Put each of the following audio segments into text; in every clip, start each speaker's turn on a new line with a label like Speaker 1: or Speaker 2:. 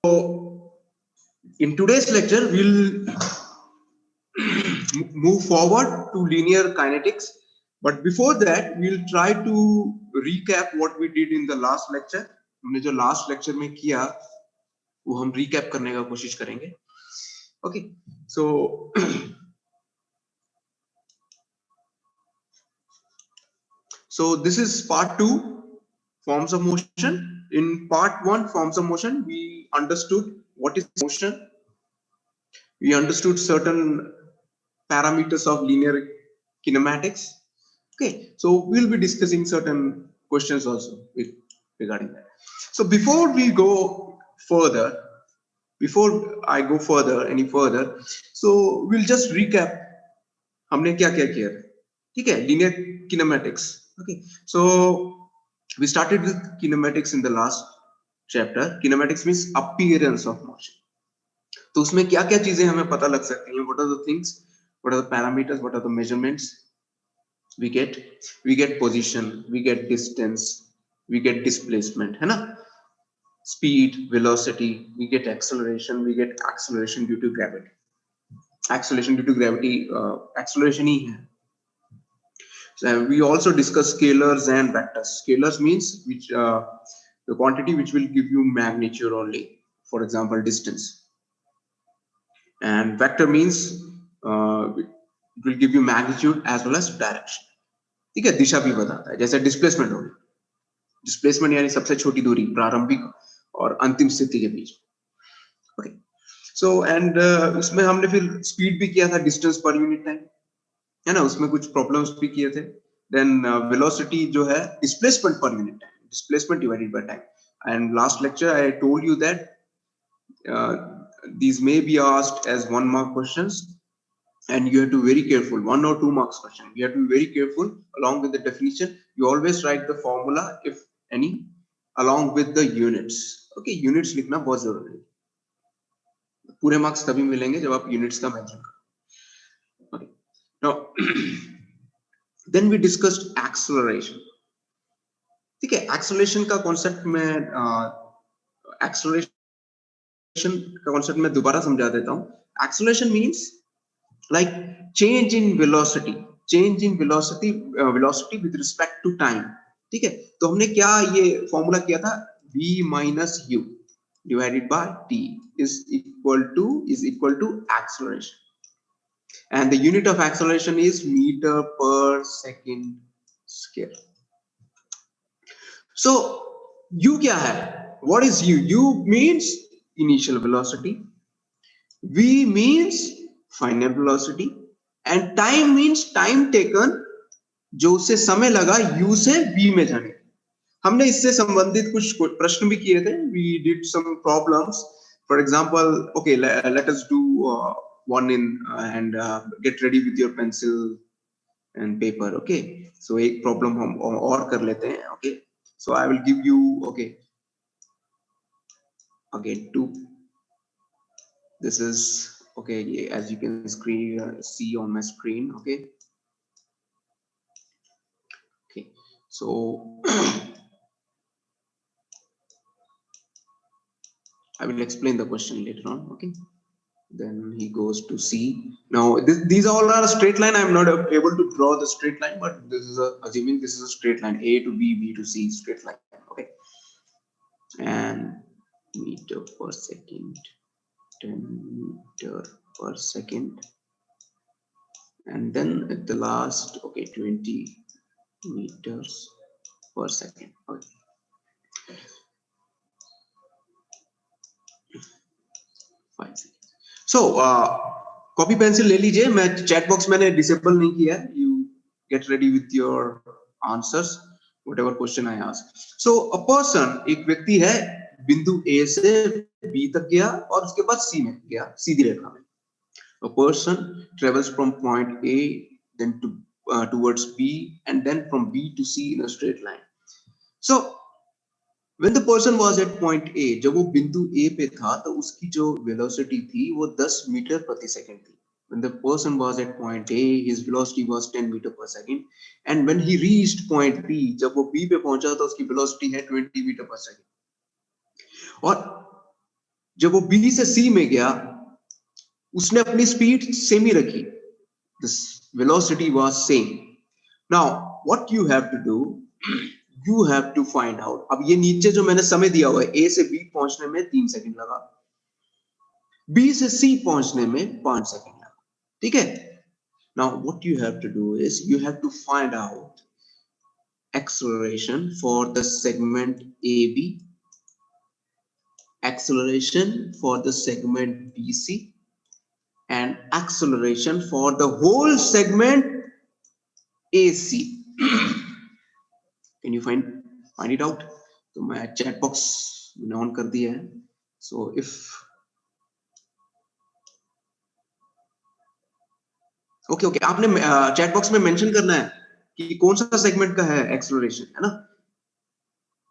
Speaker 1: So in today's lecture, we'll move forward to linear kinetics. But before that, we'll try to recap what we did in the last lecture. हमने जो last lecture में किया, वो हम recap करने का कोशिश करेंगे. Okay, so so this is part 2, forms of motion. In part 1, forms of motion, we understood what is motion. We understood certain parameters of linear kinematics. Okay, so we'll be discussing certain questions also regarding that. So before we go further, before I go further any further, so we'll just recap हमने क्या क्या किया था. ठीक है, linear kinematics. Okay, so we started with kinematics in the last chapter. Kinematics means appearance of motion. तो उसमें क्या क्या चीजें हमें पता लग सकती हैं? What are the things? What are the parameters? What are the measurements we get? We get position, we get distance, we get displacement, है ना? Speed, velocity, we get acceleration, we get acceleration due to gravity. Acceleration due to gravity, acceleration ही है. So we also discuss scalars and vectors. Scalars means which the quantity which will give you magnitude only. For example, distance. And vector means it will give you magnitude as well as direction. ठीक है, दिशा भी बताता है. जैसे displacement हो गया. Displacement यानी सबसे छोटी दूरी प्रारंभिक और अंतिम स्थिति के बीच. ओके, सो एंड उसमें हमने फिर स्पीड भी किया था, डिस्टेंस पर यूनिट टाइम, है ना? उसमें कुछ प्रॉब्लम्स भी किए थे. देन वेलोसिटी जो है displacement per unit time, displacement divided by time. And last lecture I told you that these may be asked as 1 mark questions, and you have to be very careful. 1 or 2 marks question, you have to be very careful. Along with the definition, you always write the formula if any along with the units. Okay, units लिखना बहुत जरूरी है. पूरे marks तभी मिलेंगे जब आप units का मेंशन करो. Okay, now then we discussed acceleration. ठीक है, acceleration का कॉन्सेप्ट में acceleration का कॉन्सेप्ट में दोबारा समझा देता हूं. Acceleration means like change in velocity with respect to time. ठीक है, तो हमने क्या ये फॉर्मूला किया था, v minus u divided by t is equal to acceleration, and the unit of acceleration is meter per second square. So u क्या है? What is u? U means initial velocity, v means final velocity, and time means time taken, जो उसे समय लगा u से v में जाने. हमने इससे संबंधित कुछ प्रश्न भी किए थे. We did some problems. For example, okay, let us do one in and get ready with your pencil and paper. Okay, so एक problem हम और कर लेते हैं. Okay, so I will give you, okay, again two. This is okay, as you can see on my screen. Okay, so I will explain the question later on. Okay, then he goes to C. Now these all are a straight line. I'm not able to draw the straight line, but this is assuming this is a straight line, A to B, B to C, straight line. Okay, and meter per second, 10 meter per second, and then at the last, okay, 20 meters per second. Okay. So copy pencil ले लीजिए. मैं chat box मैंने disable नहीं किया. You get ready with your answers, whatever question I ask. So a person, एक व्यक्ति है, बिंदु A से B तक गया और उसके बाद C में गया सीधी रेखा में. A person travels from point A then towards B and then from B to C in a straight line. So when the person was at point A, जब वो बिंदु A पे था तो उसकी जो वेलोसिटी थी वो 10 मीटर प्रति सेकंड थी. when the person was at point A, his velocity was 10 meter per second, and when he reached point B, जब वो B पे पहुंचा तो उसकी velocity है 20 meter per second. और जब वो B से C में गया, उसने अपनी speed same ही रखी. The velocity was same. Now, what you have to do, you have to find out. अब ये नीचे जो मैंने समय दिया हुआ है, A से B पहुंचने में 3 सेकंड लगा, B से C पहुंचने में 5 सेकंड लगा, ठीक है? Now, what you have to do is you have to find out acceleration for the segment AB, acceleration for the segment BC, and acceleration for the whole segment AC. Can you find it out? तो मैं chat box मैंने on कर दिया है. So if okay आपने chat box में mention करना है कि कौन सा सेगमेंट का है एक्सेलरेशन, है ना?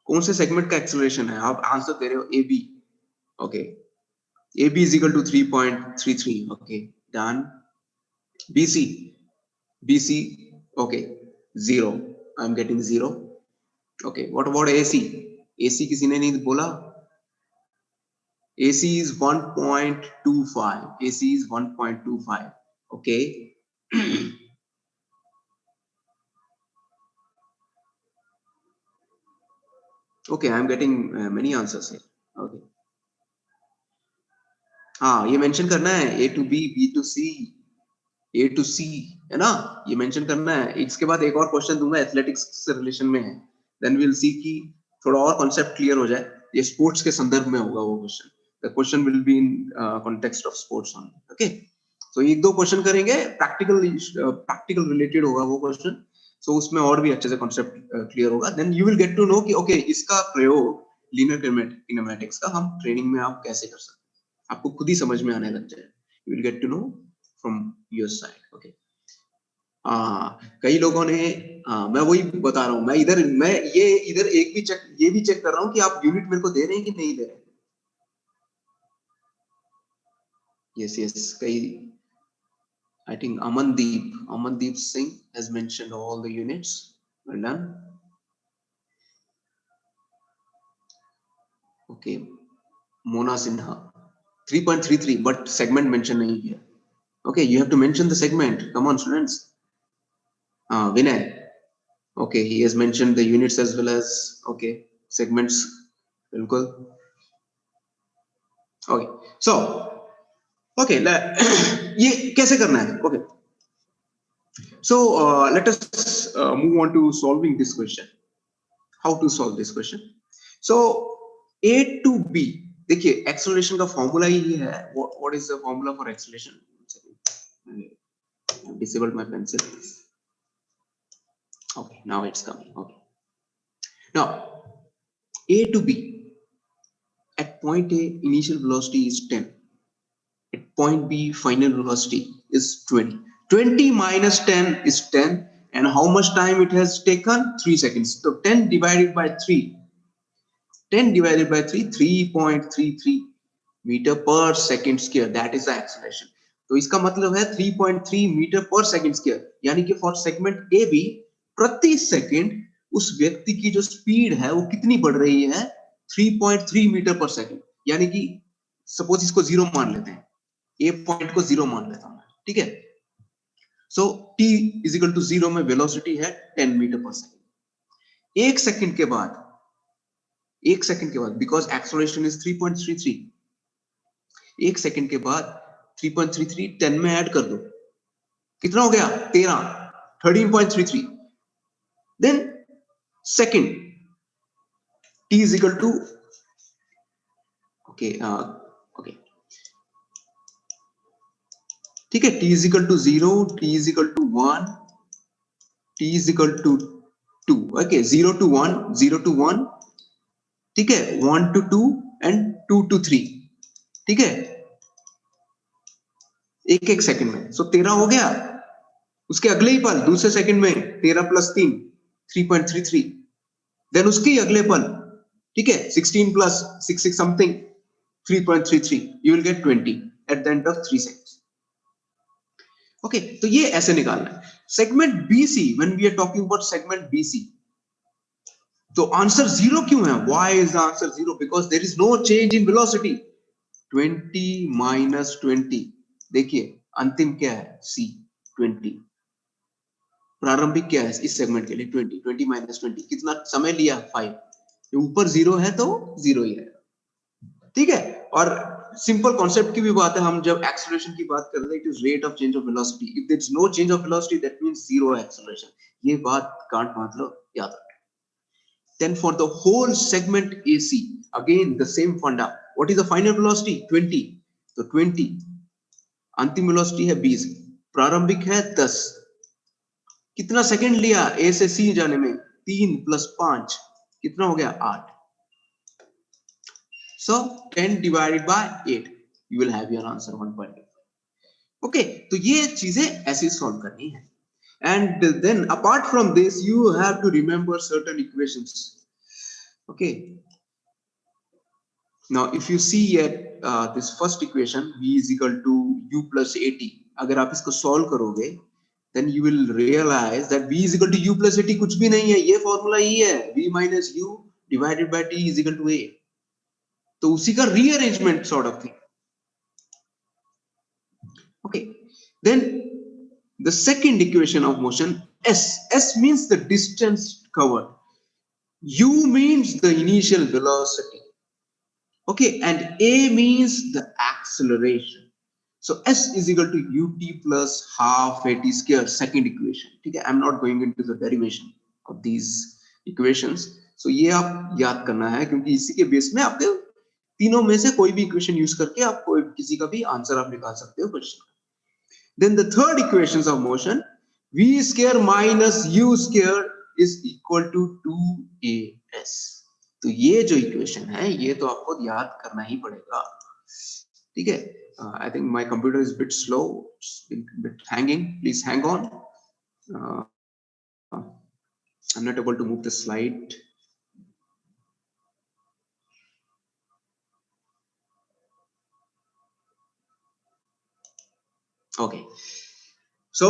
Speaker 1: कौन से सेगमेंट का एक्सेलरेशन है? आप आंसर दे रहे हो AB. Okay, AB is equal to 3.33. Okay, done. BC okay 0. I am getting 0. Okay, what about AC किसी ने नहीं बोला. AC is 1.25. AC is 1.25. Okay. Okay, I'm getting many answers here. Okay. हाँ, ये मेंशन करना है A to B, B to C, A to C, है ना? ये मेंशन करना है. इसके बाद एक और क्वेश्चन दूंगा एथलेटिक्स से रिलेशन में है. Then we'll see कि थोड़ा और कॉन्सेप्ट क्लियर हो जाए. ये स्पोर्ट्स के संदर्भ में होगा वो question. The question will be in context of sports only. Okay. So एक दो क्वेश्चन करेंगे, प्रैक्टिकल रिलेटेड होगा वो क्वेश्चन. So उसमें और भी अच्छे से कॉन्सेप्ट क्लियर होगा. Then you will get to know कि ओके इसका प्रयोग लीनियर किनेमैटिक्स का हम ट्रेनिंग में आप कैसे कर सकते हैं. आपको खुद ही समझ में आने लग जाए. You will get to know from your side. Okay. कई लोगों ने मैं वही बता रहा हूँ. मैं इधर ये भी चेक कर रहा हूँ कि आप यूनिट मेरे को दे रहे हैं कि नहीं दे रहे हैं. Yes. कई I think Amandeep Singh has mentioned all the units. Well done. Okay. Mona Sinha 3.33, but segment mention nahi kiya. Okay, you have to mention the segment. Come on, students. Vinay. Okay, he has mentioned the units as well as segments. Bilkul. Okay, so ये कैसे करना है? Okay. So let us move on to solving this question. How to solve this question? So A to B, देखिए acceleration का formula ही है. What is the formula for acceleration? I disabled my pencil. Okay, now it's coming. Okay. Now A to B. At point A, initial velocity is 10. At point B, final velocity is 20. 20 minus 10 is 10. And how much time it has taken? 3 seconds. So 10 divided by 3. 10 divided by 3, 3.33 meter per second square. That is the acceleration. तो इसका मतलब है 3.3 metre पर second square. यानी कि for segment A B प्रति second उस व्यक्ति की जो स्पीड है वो कितनी बढ़ रही है? 3.3 मीटर पर सेकंड. यानी कि सपोज इसको 0 मान लेते हैं. ए पॉइंट को 0 मान लेता हूं, ठीक है? सो t इज इक्वल टू 0 में वेलोसिटी है 10 मीटर पर सेकंड. एक सेकंड के बाद बिकॉज एक्सेलरेशन इज 3.33, एक सेकंड के बाद 3.33 10 में ऐड कर दो, कितना हो गया? 13.33. Then second t is equal to ठीक है, t is equal to 0, t is equal to 1, t is equal to 2. Okay, 0 to 1, 0 to 1, ठीक है, 1 to 2 एंड 2 to 3, ठीक है, एक सेकंड में. सो 13 हो गया. उसके अगले ही पल दूसरे सेकंड में 13 प्लस 3 3.33. देन उसके ही अगले पल, ठीक है, 16 plus 6 something 3.33. You will get 20 at the end of 3 seconds. Okay, तो ये ऐसे निकालना है। Segment BC, when we are talking about segment BC, तो आंसर 0 क्यों है? Why is the answer 0? Because there is no change in velocity. 20 minus 20, देखिए अंतिम क्या है? C 20, प्रारंभिक क्या है इस सेगमेंट के लिए? 20, 20 माइनस 20, कितना समय लिया? 5। ऊपर 0 है तो 0 ही है, ठीक है। और सिंपल कॉन्सेप्ट की भी बात है, हम जब एक्सेलरेशन की बात कर रहे हैं, it is rate of change of velocity. If there is no change of velocity, that means zero acceleration. ये बात गांठ बांध लो, याद रखो। Then for the whole segment AC, again the same funda. What is the final velocity? 20. तो 20 अंतिम velocity है 20, प्रारंभिक है 10। कितना सेकंड लिया A से C जाने में? 3 प्लस 5 कितना हो गया? 8। So 10 divided by 8, you will have your answer 1.5. Okay, तो ये चीजें ऐसे सॉल्व करनी है। And then apart from this, you have to remember certain equations. Okay. Now, if you see at this first equation, V is equal to U plus AT, अगर आप इसको solve करोगे, then you will realize that V is equal to U plus AT कुछ भी नहीं है, ये formula ही है, V minus U divided by T is equal to A. तो उसी का rearrangement sort of thing. Okay. Then the second equation of motion, S. S means the distance covered. U means the initial velocity. Okay, and A means the acceleration. So S is equal to ut plus half at square, second equation. ठीक है, I'm not going into the derivation of these equations. So ये आप याद करना है, क्योंकि इसी के बेस में आपके तीनों में से कोई भी इक्वेशन यूज करके आप कोई किसी का भी आंसर आप निकाल सकते हो क्वेश्चन का। Then the third equations of motion, v square minus u square is equal to 2as. तो ये जो इक्वेशन है, ये तो आपको याद करना ही पड़ेगा, ठीक है। I think my computer is a bit slow, it's a bit hanging. Please hang on. I'm not able to move the slide. Okay. So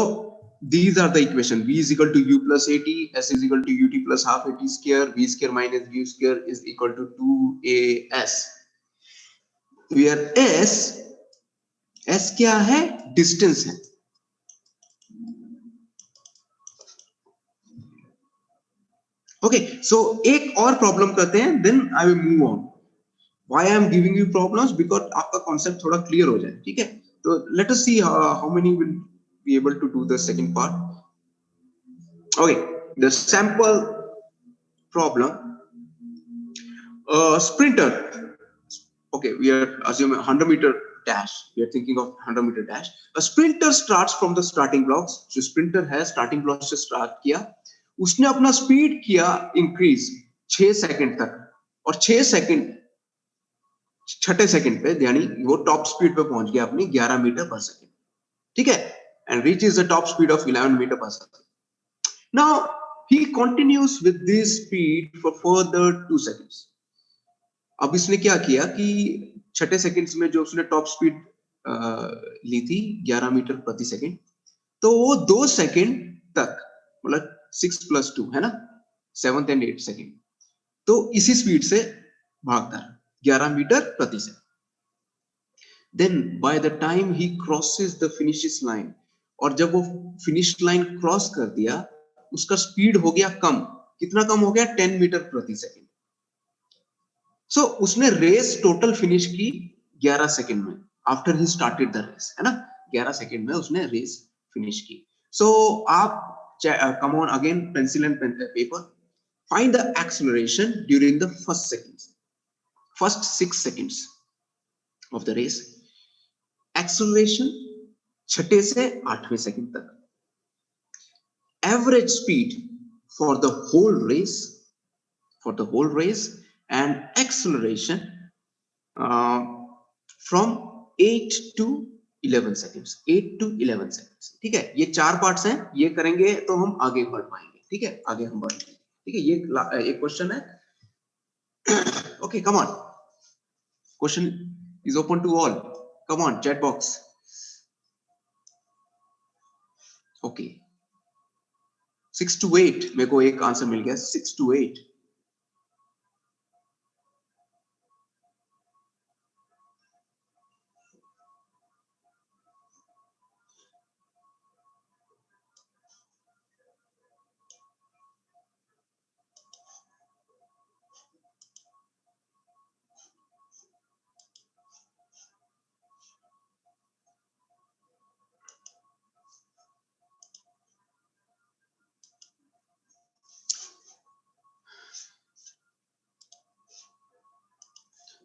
Speaker 1: these are the equation. V is equal to U plus AT, S is equal to UT plus half AT square, V square minus U square is equal to 2AS. Where S क्या है? Distance है। Okay, so एक और problem करते हैं, then I will move on. Why I am giving you problems? Because आपका concept थोड़ा clear हो जाए, ठीक है। तो let us see how many will be able to do the second part. Okay, the sample problem. Sprinter. Okay, we are assuming 100-meter dash. We are thinking of 100-meter dash. A sprinter starts from the starting blocks. जो sprinter है starting blocks से start किया, उसने अपना speed किया increase 6 second तक, और 6 second छठे सेकंड पे यानी वो टॉप स्पीड पे पहुंच गया अपनी 11 मीटर पर सेकंड, ठीक है, and reaches the top speed of 11 meter per second. Now he continues with this speed for further 2 seconds. अब इसने क्या किया कि छठे सेकंड्स में जो उसने टॉप स्पीड ली थी 11 मीटर प्रति सेकंड, तो वो 2 सेकंड तक, मतलब 6 + 2 है ना, 7th and 8th सेकंड, तो इसी स्पीड से भागता है 11 मीटर प्रति second. Then by the time he crosses the finish line, और जब वो फिनिश लाइन क्रॉस कर दिया, उसका स्पीड हो गया कम, कितना कम हो गया? 10 मीटर प्रति सेकंड। सो उसने रेस टोटल फिनिश की 11 सेकंड में, after he started the race, है ना, 11 सेकंड में उसने रेस फिनिश की। सो आप come on again, pencil and paper, find the acceleration during the first 6 seconds of the race. Acceleration छठे से 8वें सेकंड तक, average speed for the whole race, and acceleration from 8 to 11 seconds, 8 to 11 seconds, ठीक है। ये 4 parts हैं, ये करेंगे तो हम आगे बढ़ पाएंगे, ठीक है, आगे हम बढ़ेंगे, ठीक है। ये एक क्वेश्चन है। Okay, come on, question is open to all, come on, chat box. Okay 6 to 8 मेरे को एक आंसर मिल गया 6 to 8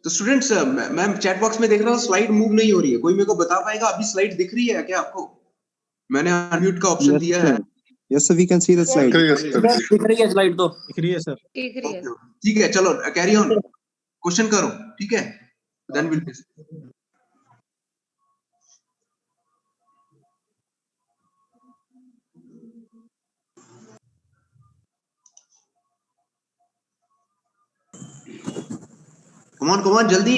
Speaker 1: तो स्टूडेंट्स मैम चैट बॉक्स में देख रहा हूँ स्लाइड मूव नहीं हो रही है, कोई मेरे को बता पाएगा अभी स्लाइड दिख रही है क्या आपको? मैंने अनम्यूट का ऑप्शन दिया है।
Speaker 2: Yes sir, we can see the slide.
Speaker 3: दिख रही है स्लाइड तो
Speaker 4: दिख रही है सर।
Speaker 3: दिख रही है।
Speaker 1: ठीक है चलो कैरी ऑन, क्वेश्चन करो, ठीक है देन विल कम ऑन जल्दी।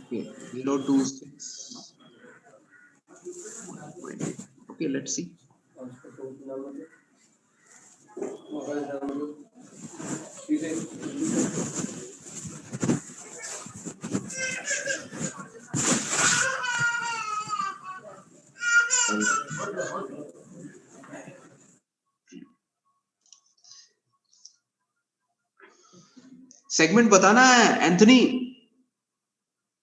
Speaker 1: Okay, 0 to 6. Okay, let's see. Segment बताना है Anthony.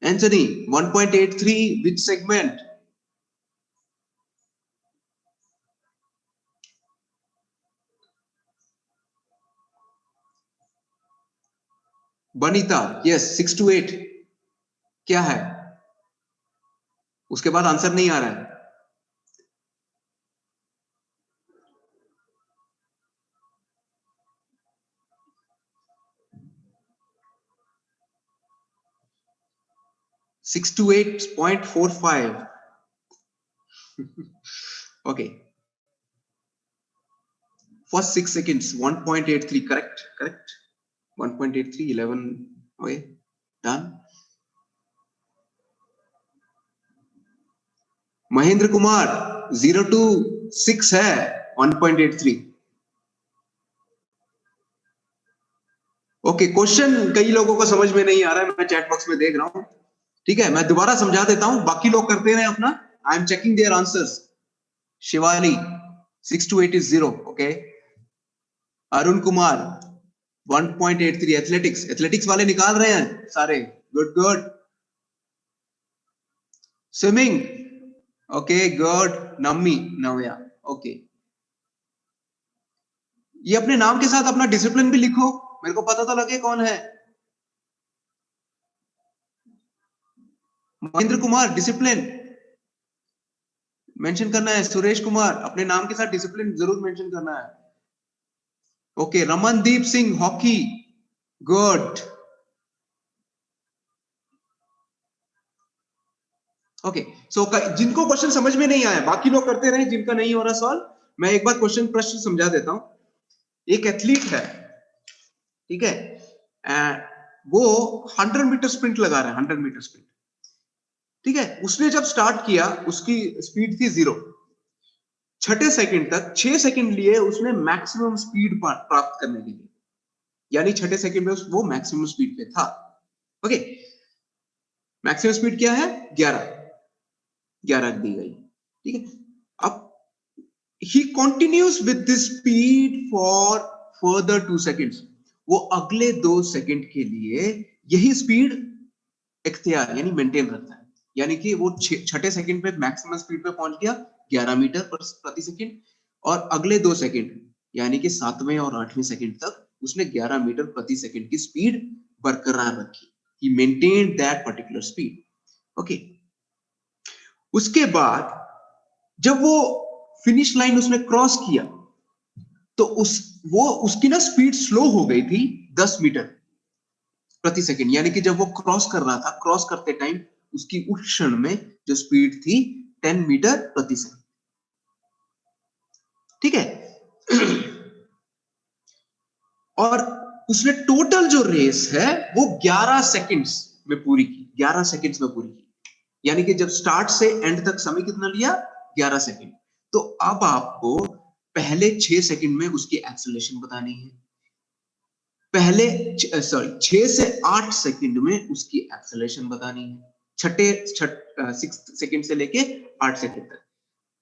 Speaker 1: Anthony 1.83 which segment? Banita yes 6 to 8 क्या है? उसके बाद आंसर नहीं आ रहा है। Six to 8.45. Okay. First 6 seconds 1.83 correct. 1.83 11. Okay, done. Mahendra Kumar 0 to 6 है 1.83। ओके क्वेश्चन कई लोगों को समझ में नहीं आ रहा है, मैं चैट बॉक्स में देख रहा हूं, ठीक है मैं दोबारा समझा देता हूं, बाकी लोग करते रहे अपना। I am checking their answers. Shivali 6 to 8 is 0. Okay Arun Kumar 1.83 athletics वाले निकाल रहे हैं सारे, good. Swimming okay good. Navya okay. ये अपने नाम के साथ अपना डिसिप्लिन भी लिखो, मेरे को पता तो लगे कौन है। महेंद्र कुमार डिसिप्लिन मेंशन करना है। सुरेश कुमार अपने नाम के साथ डिसिप्लिन जरूर मेंशन करना है। Okay Ramandeep Singh hockey good. Okay so जिनको क्वेश्चन समझ में नहीं आया बाकी लोग करते रहे, जिनका नहीं हो रहा सॉल्व मैं एक बार प्रश्न समझा देता हूं। एक एथलीट है, ठीक है वो 100 मीटर स्प्रिंट लगा रहा है, 100 मीटर स्प्रिंट, ठीक है। उसने जब स्टार्ट किया उसकी स्पीड थी 0। छठे सेकंड तक 6 सेकंड लिए उसने मैक्सिमम स्पीड प्राप्त करने के लिए, यानी छठे सेकंड में वो मैक्सिमम स्पीड पे था। ओके मैक्सिमम स्पीड क्या है 11 दी गई, ठीक है। अब he continues with this speed for further 2 seconds, वो अगले 2 सेकंड के लिए यही स्पीड इख्तियार यानी मेंटेन रखता है, यानी कि वो छठे सेकंड पे मैक्सिमम स्पीड पे पहुंच गया 11 मीटर प्रति सेकंड, और अगले 2 सेकंड यानी कि 7वें और 8वें सेकंड तक उसने 11 मीटर प्रति सेकंड की स्पीड बरकरार रखी। he maintained that particular speed. Okay उसके बाद जब वो फिनिश लाइन उसने क्रॉस किया तो उसकी ना स्पीड स्लो हो गई थी 10 मीटर प्रति सेकंड, यानी कि जब वो क्रॉस कर रहा था, क्रॉस करते टाइम उसकी उस क्षण में जो स्पीड थी 10 मीटर प्रति सेकंड, ठीक है। और उसने टोटल जो रेस है वो 11 सेकंड्स में पूरी की, 11 सेकंड्स में पूरी की। यानी कि जब स्टार्ट से एंड तक समय कितना लिया, 11 सेकंड। तो अब आपको पहले 6 सेकंड में उसकी एक्सेलरेशन बतानी है, पहले 6 से 8 सेकंड में उसकी एक्सेलरेशन बतानी है, छठे 6 सेकंड से लेके 8 सेकंड तक,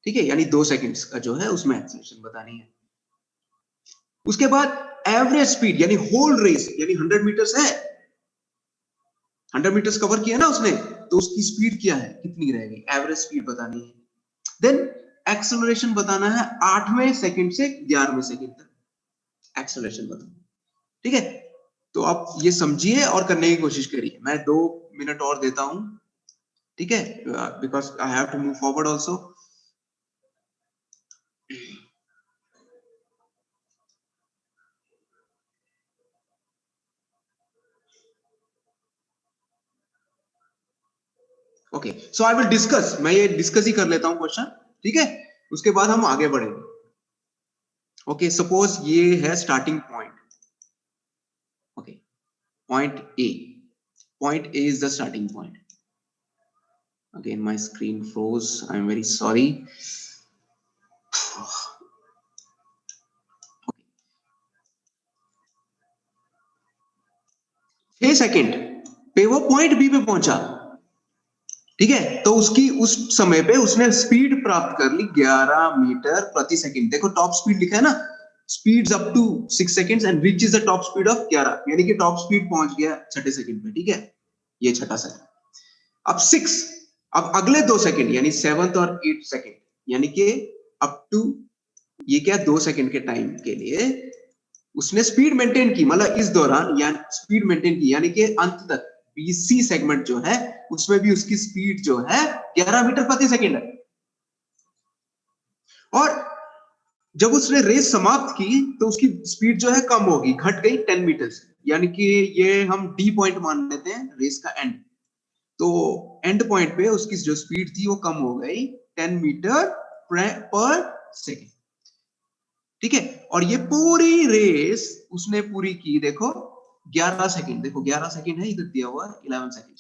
Speaker 1: ठीक है, यानी 2 सेकंड्स का जो है उसमें एक्सेलरेशन बतानी है। उसके बाद एवरेज स्पीड यानी होल रेस, यानी 100 मीटर्स है, 100 मीटर्स कवर किया ना उसने, तो उसकी स्पीड क्या है, कितनी रहेगी, एवरेज स्पीड बतानी है। देन एक्सेलरेशन बताना है 8वें सेकंड से 11वें सेकंड तक एक्सेलरेशन बताना, ठीक है। तो आप ये समझिए और करने की कोशिश करिए। मैं 2 मिनट और देता हूं, ठीक है, because I have to move forward also. Okay, so I will discuss, मैं ये डिस्कस ही कर लेता हूं क्वेश्चन, ठीक है, उसके बाद हम आगे बढ़ेंगे। ओके, सपोज ये है starting point, okay, point A is the starting point. Again my screen froze, I am very sorry. 6 second पे वो पॉइंट बी पे पहुंचा, ठीक है, तो उसकी उस समय पे उसने स्पीड प्राप्त कर ली 11 मीटर प्रति सेकंड। देखो टॉप स्पीड लिखा है ना, speeds up to 6 seconds and reaches the top speed of 11, यानी कि टॉप स्पीड पहुंच गया छठे सेकंड पे, ठीक है, ये छठा सेकंड। अब 6, अब अगले 2 सेकंड यानी 7th और 8th सेकंड, यानी कि अप टू ये क्या 2 सेकंड के टाइम के लिए उसने स्पीड मेंटेन की, मतलब इस दौरान या स्पीड मेंटेन की, यानी कि अंत तक बीसी सेगमेंट जो है उसमें भी उसकी स्पीड जो है 11 मीटर प्रति सेकंड है। और जब उसने रेस समाप्त की तो उसकी स्पीड जो है कम होगी, घट गई 10 मीटर, यानी कि ये हम डी पॉइंट मान लेते हैं, रेस का एंड। तो एंड पॉइंट पे उसकी जो स्पीड थी वो कम हो गई 10 मीटर पर सेकंड, ठीक है। और ये पूरी रेस उसने पूरी की, देखो 11 सेकंड, देखो 11 सेकंड है, इधर दिया हुआ 11 सेकंड।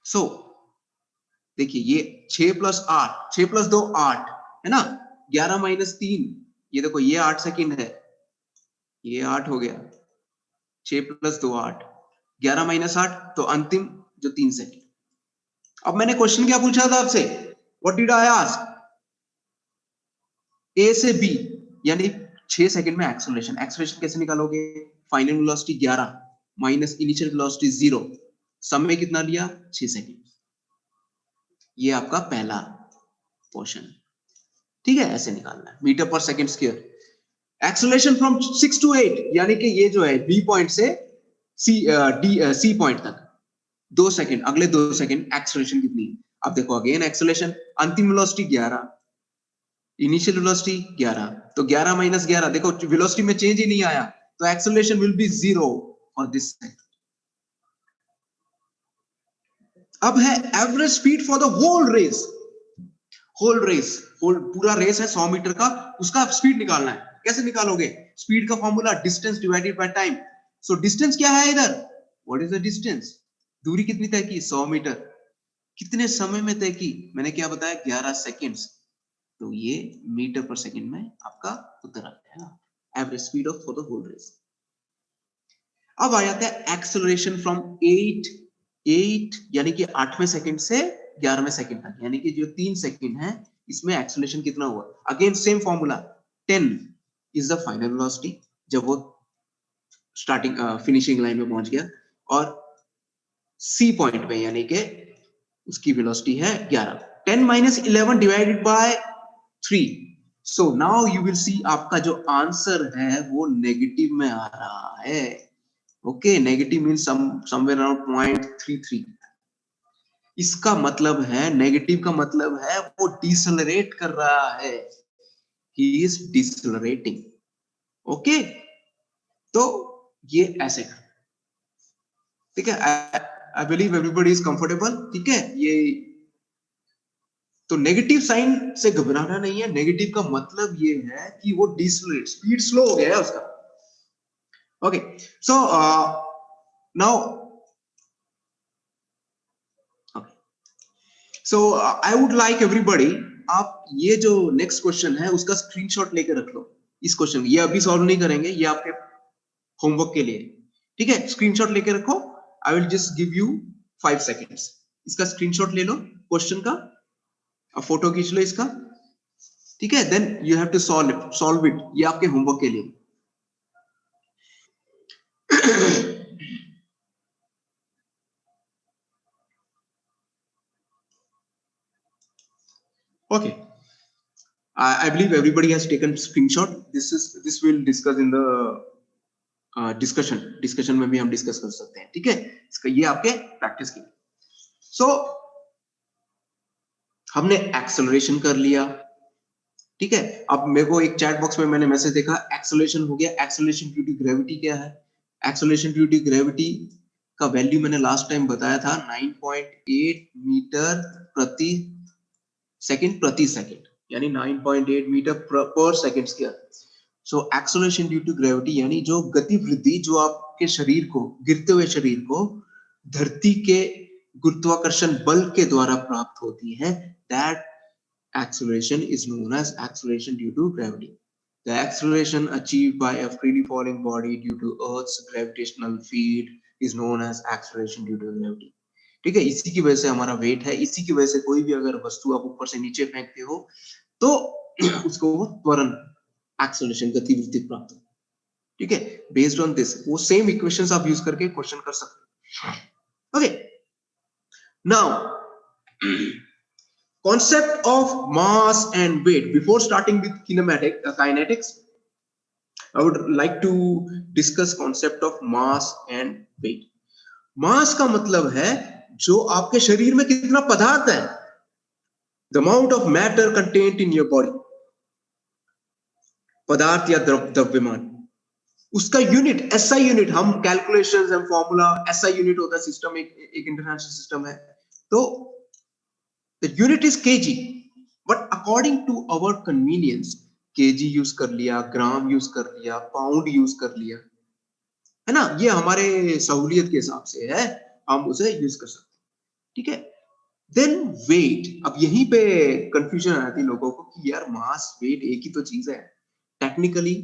Speaker 1: सो देखिए ये 6 + 8, 6 + 2 8 है ना, 11 - 3, ये देखो ये 8 सेकंड है, ये 8 हो गया, 6 + 2 8, 11 - 8 तो अंतिम जो 3 सेकंड। अब मैंने क्वेश्चन क्या पूछा था आपसे, व्हाट डिड आई आस्क, ए से बी यानी 6 सेकंड में एक्सेलरेशन, एक्सेलरेशन कैसे निकालोगे, final velocity 11 minus initial velocity 0, समय कितना लिया 6 सेकंड, ये आपका पहला पोर्शन, ठीक है, ऐसे निकालना है, मीटर पर second square. Acceleration from 6 to 8 यानी कि ये जो है बी पॉइंट से सी पॉइंट तक 2 सेकंड, अगले 2 सेकंड एक्सेलरेशन कितनी है। अब देखो अगेन एक्सेलरेशन, अंतिम वेलोसिटी 11, इनिशियल वेलोसिटी 11, तो 11 - 11, देखो वेलोसिटी में चेंज ही नहीं आया, तो acceleration will be 0 for this second. अब है average speed for the whole race, whole race, whole पूरा रेस है 100 मीटर का, उसका स्पीड निकालना है। कैसे निकालोगे, स्पीड का formula distance divided by time. So distance क्या है इधर, व्हाट इज द डिस्टेंस, दूरी कितनी तय की 100 मीटर, कितने समय में तय की, मैंने क्या बताया 11 सेकंड्स, तो ये मीटर पर सेकंड में आपका उत्तर आ गया, average speed of for the whole race. अब आ जाता है एक्सेलरेशन फ्रॉम 8 यानी कि 8वें सेकंड से 11वें सेकंड तक, यानी कि जो 3 सेकंड है इसमें एक्सेलरेशन कितना हुआ, again same formula, 10 is the final velocity जब वो स्टार्टिंग फिनिशिंग लाइन में पहुंच गया, और सी पॉइंट पे यानी कि उसकी वेलोसिटी है 11, 10 - 11 divided by 3, so now you will see आपका जो आंसर है वो नेगेटिव में आ रहा है। Okay, negative mean somewhere around 0.33, इसका मतलब है, नेगेटिव का मतलब है वो डिसलरेट कर रहा है, ही इज डिसलरेटिंग। ओके, तो ये ऐसे, ठीक है, I believe everybody is comfortable, ठीक है। ये तो नेगेटिव साइन से घबराना नहीं है, नेगेटिव का मतलब ये है कि वो डिसलरेट, स्पीड स्लो हो गया है उसका। Okay, so now so I would like everybody, आप ये जो नेक्स्ट क्वेश्चन है उसका स्क्रीनशॉट लेके रख लो। इस क्वेश्चन ये अभी सॉल्व नहीं करेंगे, ये आपके होमवर्क के लिए, ठीक है? स्क्रीनशॉट लेके रखो। I will just give you 5 seconds, इसका स्क्रीनशॉट ले लो क्वेश्चन का, फोटो खींच लो इसका, ठीक है? Then you have to solve it, ये आपके होमवर्क के लिए। Okay, I believe everybody has taken screenshot. This will discuss in the discussion में भी हम डिस्कस कर सकते हैं, ठीक है? इसका ये आपके प्रैक्टिस की। सो हमने एक्सेलरेशन कर लिया, ठीक है? अब मेरे को एक चैट बॉक्स में मैंने मैसेज देखा, एक्सेलरेशन हो गया। एक्सेलरेशन ड्यू टू ग्रेविटी क्या है? एक्सेलरेशन ड्यू टू ग्रेविटी का वैल्यू मैंने लास्ट टाइम बताया था 9.8 मीटर प्रति सेकंड, यानी 9.8 मीटर पर second square. So acceleration due to gravity यानी जो गति वृद्धि जो आपके शरीर को, गिरते हुए शरीर को धरती के गुरुत्वाकर्षण बल के द्वारा प्राप्त होती है, that acceleration is known as acceleration due to gravity. The acceleration achieved by a freely falling body due to Earth's gravitational field is known as acceleration due to gravity. ठीक है? इसी की वजह से हमारा वेट है, इसी की वजह से कोई भी अगर वस्तु आप ऊपर से नीचे फेंकते हो तो उसको वो त्वरण एक्सेलरेशन गतिवृद्धि प्राप्त हो, ठीक है? बेस्ड ऑन दिस वो सेम इक्वेशंस आप यूज करके क्वेश्चन कर सकते हो। Okay, now concept of mass and weight. Before starting with kinetics, I would like to discuss concept of mass and weight. Mass का मतलब है जो आपके शरीर में कितना पदार्थ है, the amount of matter contained in your body. पदार्थ या द्रव्यमान, उसका यूनिट SI यूनिट, हम calculations and formula SI unit होता है, सिस्टम एक इंटरनेशनल सिस्टम है, तो the unit is kg, but according to our convenience kg use कर लिया, ग्राम यूज कर लिया, पाउंड यूज कर लिया, है ना? ये हमारे सहूलियत के हिसाब से है, हम उसे यूज कर सकते हैं, ठीक है? देन वेट, अब यहीं पे कंफ्यूजन आती है लोगों को कि यार मास वेट एक ही तो चीज है। टेक्निकली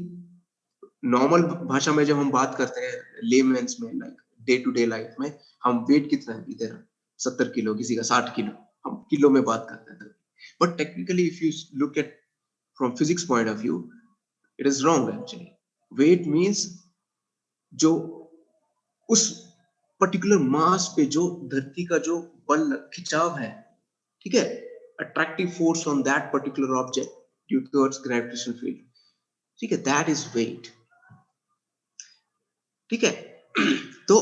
Speaker 1: नॉर्मल भाषा में जब हम बात करते हैं, लेमेन्स में, like day to day life में, हम वेट कितना है, इधर 70 किलो, किसी का 60 किलो, हम किलो में बात करते हैं। But technically if you look at from physics point of view, it is wrong actually. Weight means जो उस पर्टिकुलर मास पे जो धरती का जो बल खिंचाव है, ठीक है, attractive force on that particular object due to its gravitational field, ठीक है, दैट इज वेट, ठीक है? तो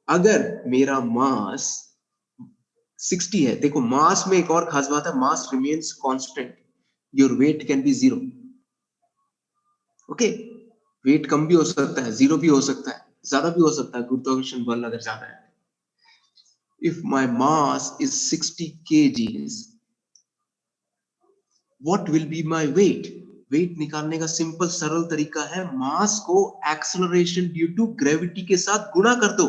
Speaker 1: अगर मेरा मास 60 है, देखो मास में एक और खास बात है, mass remains constant, your weight can be 0, okay? Weight कम भी हो सकता है, 0 भी हो सकता है, ज्यादा भी हो सकता है, गुरुत्वाकर्षण बल अगर ज्यादा है। If my mass is 60 kgs, what will be my weight? Weight निकालने का सिंपल सरल तरीका है, मास को एक्सेलरेशन ड्यू टू ग्रेविटी के साथ गुणा कर दो।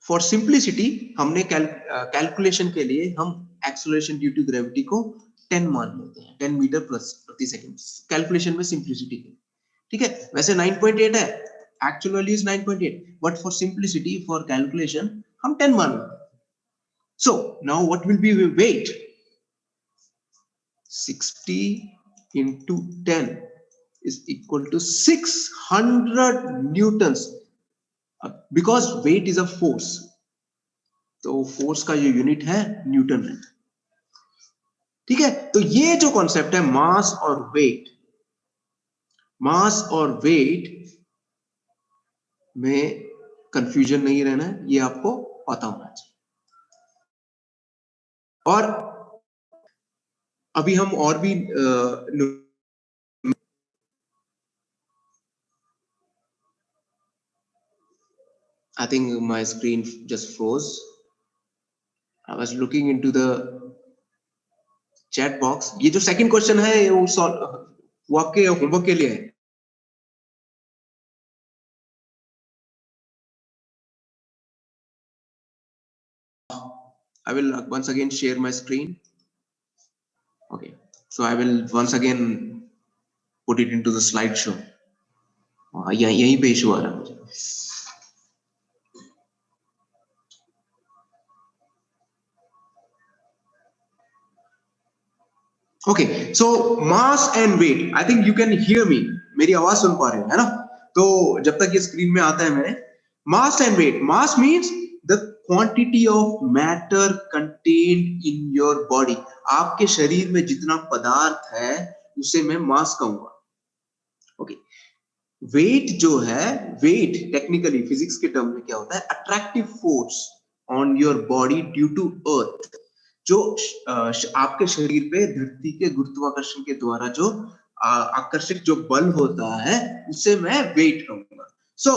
Speaker 1: फॉर सिंप्लिसिटी हमने कैलकुलेशन के लिए हम एक्सेलरेशन ड्यू टू ग्रेविटी को 10 मान लेते हैं, 10 मीटर प्रति सेकंड, कैलकुलेशन में सिंप्लिसिटी के, ठीक है? वैसे 9.8 है, actual value is 9.8, but for simplicity, for calculation हम 10 मान लेते हैं। So now what will be weight? 60 into 10 is equal to 600 newtons, because weight is a force, तो फोर्स का जो यूनिट है न्यूटन है, ठीक है? तो ये जो कॉन्सेप्ट है मास और वेट, मास और वेट में कंफ्यूजन नहीं रहना है, ये आपको पता होना चाहिए। और अभी हम और भी I think my screen just froze. I was looking into the chat box. ये जो सेकंड क्वेश्चन है वो आपके होमवर्क के लिए है। I will once again share my screen. Okay, so I will once again put it into the slideshow. यहीं पे इशू आ रहा है मुझे. Okay, so mass and weight. I think you can hear me. मेरी आवाज सुन पा रहे हो, है ना? तो जब तक ये स्क्रीन में आता है मेरे, mass and weight. Mass means the quantity of matter contained in your body. आपके शरीर में जितना पदार्थ है, उसे मैं mass कहूंगा. Okay. वेट जो है, वेट टेक्निकली फिजिक्स के टर्म में क्या होता है? Attractive force on your body due to earth. जो आपके शरीर पे धरती के गुरुत्वाकर्षण के द्वारा जो आकर्षक जो बल होता है, उसे मैं वेट कहूंगा. सो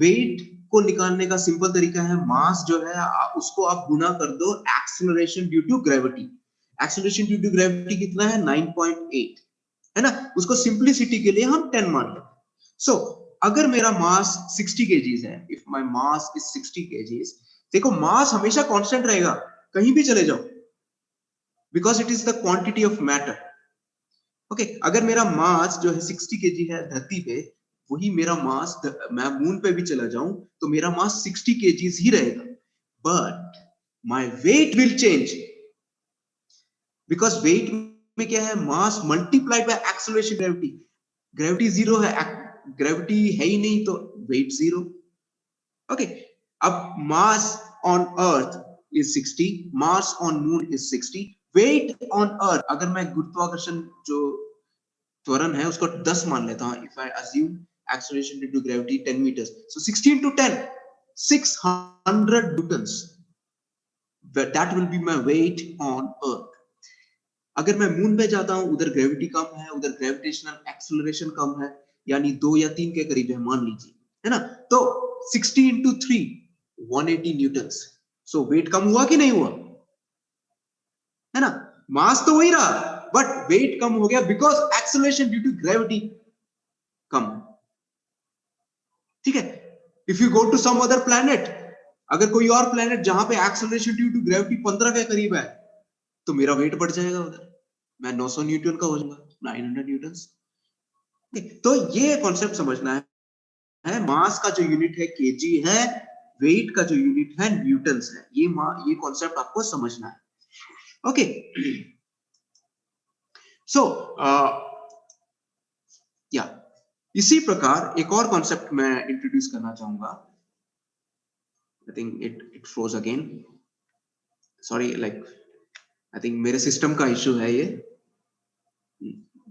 Speaker 1: वेट को निकालने का सिंपल तरीका है, मास जो है उसको आप गुना कर दो acceleration due to gravity. Acceleration due to gravity कितना है? 9.8 है ना. उसको सिंप्लिसिटी के लिए हम 10 मान लेते हैं. So, अगर मेरा मास 60 kgs है, if my mass is 60 kgs, देखो मास हमेशा कांस्टेंट रहेगा, कहीं भी चले जाओ, because it is the quantity of matter. Okay, अगर मेरा मास जो है 60 kg है धरती पे, वही मेरा मास मैं मून पे भी चला जाऊं तो मेरा मास 60 kgs ही रहेगा, but my weight will change because weight में क्या है? Mass multiplied by acceleration gravity. Gravity zero है, ग्रेविटी है ही नहीं तो वेट जीरो. ओके, अब mass on earth is 60, mass on moon is 60, weight on earth अगर मैं गुरुत्वाकर्षण जो त्वरण है उसको 10 मान लेता हूं, if I assume acceleration due to gravity 10 meters, so 60 into 10, 600 newtons, that will be my weight on earth. अगर मैं मून पे जाता हूं, उधर ग्रेविटी कम है, उधर ग्रेविटेशनल एक्सेलरेशन कम है, यानी 2 या 3 के करीब है मान लीजिए, है ना. तो 60 into 3, 180 न्यूटन्स. सो वेट कम हुआ कि नहीं हुआ? है ना. मास तो वही रहा, बट वेट कम हो गया because acceleration due to gravity कम. ठीक है. If you go to some other planet, अगर कोई और प्लैनेट जहां पे एक्सेलरेशन ड्यू टू ग्रेविटी 15 के करीब है, तो मेरा वेट बढ़ जाएगा उधर, मैं 900 न्यूटन का हो जाऊंगा, 900 न्यूटन्स. तो ये कॉन्सेप्ट समझना है. मास का जो यूनिट है केजी है, वेट का जो यूनिट है न्यूटन्स है. ये कॉन्सेप्ट आपको समझना है. ओके, सो या इसी प्रकार एक और कॉन्सेप्ट मैं इंट्रोड्यूस करना चाहूंगा. I think it froze again, sorry, like I think मेरे सिस्टम का इश्यू है, ये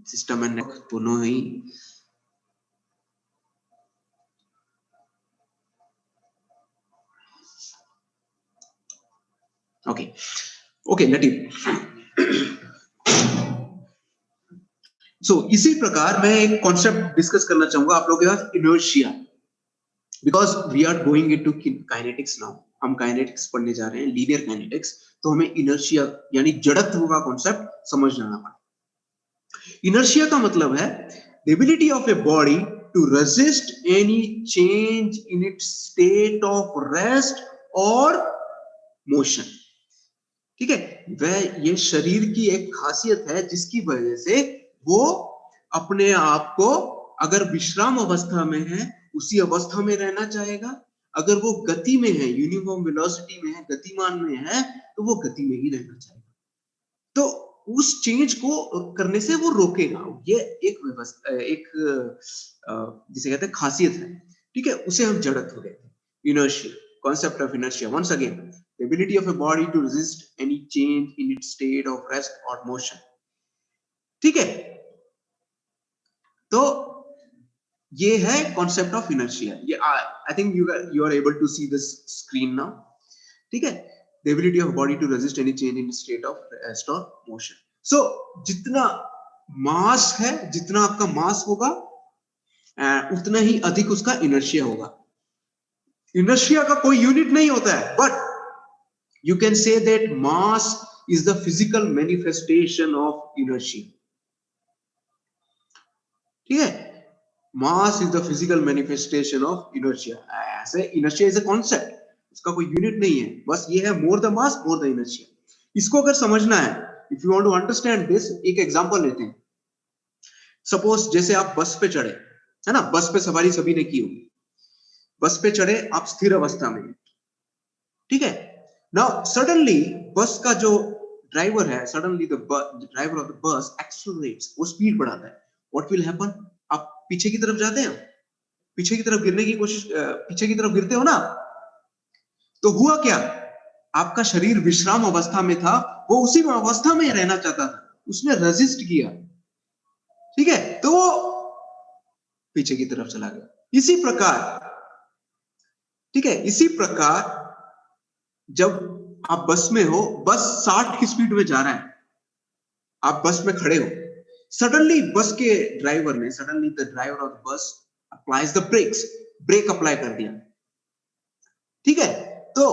Speaker 1: सिस्टम एंड दोनों ही. Okay, let it. सो इसी प्रकार मैं एक कॉन्सेप्ट डिस्कस करना चाहूंगा आप लोगों के साथ, inertia. Because we are going into kinetics now. हम काइनेटिक्स पढ़ने जा रहे हैं, लीनियर काइनेटिक्स. तो हमें इनर्शिया यानी जड़त्व का कॉन्सेप्ट समझना पड़ेगा. इनर्शिया का मतलब है the ability of a body to resist any change in its state of rest और मोशन. ठीक है, वह ये शरीर की एक खासियत है जिसकी वजह से वो अपने आप को अगर विश्राम अवस्था में है उसी अवस्था में रहना चाहेगा, अगर वो गति में है, यूनिफॉर्म वेलोसिटी में है, गतिमान में है, तो वो गति में ही रहना चाहेगा. तो उस चेंज को करने से वो रोकेगा. ये एक व्यवस्था, एक जिसे कहते हैं खासियत है. ठीक है, उसे हम जड़त्व कहते हैं. Inertia, concept of inertia, once again, the ability of a body to resist any change in its state of rest or motion. ठीक है, तो ये है concept of inertia. ये I think you are able to see this screen now. ठीक है, the ability of a body to resist any change in its state of rest or motion. So जितना मास है, जितना आपका मास होगा, उतना ही अधिक उसका इनर्शिया होगा. इनर्शिया का कोई यूनिट नहीं होता है, but you can say that mass is the physical manifestation of inertia. ठीक है, mass is the physical manifestation of inertia. ऐसे इनर्शिया इज अ कॉन्सेप्ट, इसका कोई यूनिट नहीं है, बस ये है more the mass more the inertia. इसको अगर समझना है, if you want to understand this, एक एग्जांपल लेते हैं। सपोज जैसे आप बस पे चढ़े, है ना, बस पे सवारी सभी ने की होगी, बस पे चढ़े, आप स्थिर अवस्था में, ठीक है। नाउ सडनली बस का जो ड्राइवर है, suddenly the driver of the बस एक्सेलरेट्स, वो स्पीड बढ़ाता है। What will happen? आप पीछे की तरफ जाते हैं, पीछे की तरफ गिरने की कोशिश, पीछे की तरफ गिरते हो ना, तो हुआ क्या? आपका शरीर विश्राम अवस्था में था, वो उसी अवस्था में रहना चाहता था, उसने रेजिस्ट किया, ठीक है, तो वो पीछे की तरफ चला गया। इसी प्रकार, ठीक है, इसी प्रकार जब आप बस में हो, बस 60 की स्पीड में जा रहा है, आप बस में खड़े हो, सडनली बस के ड्राइवर ने, suddenly the driver of the bus applies the brakes, brake apply कर दिया, ठीक है, तो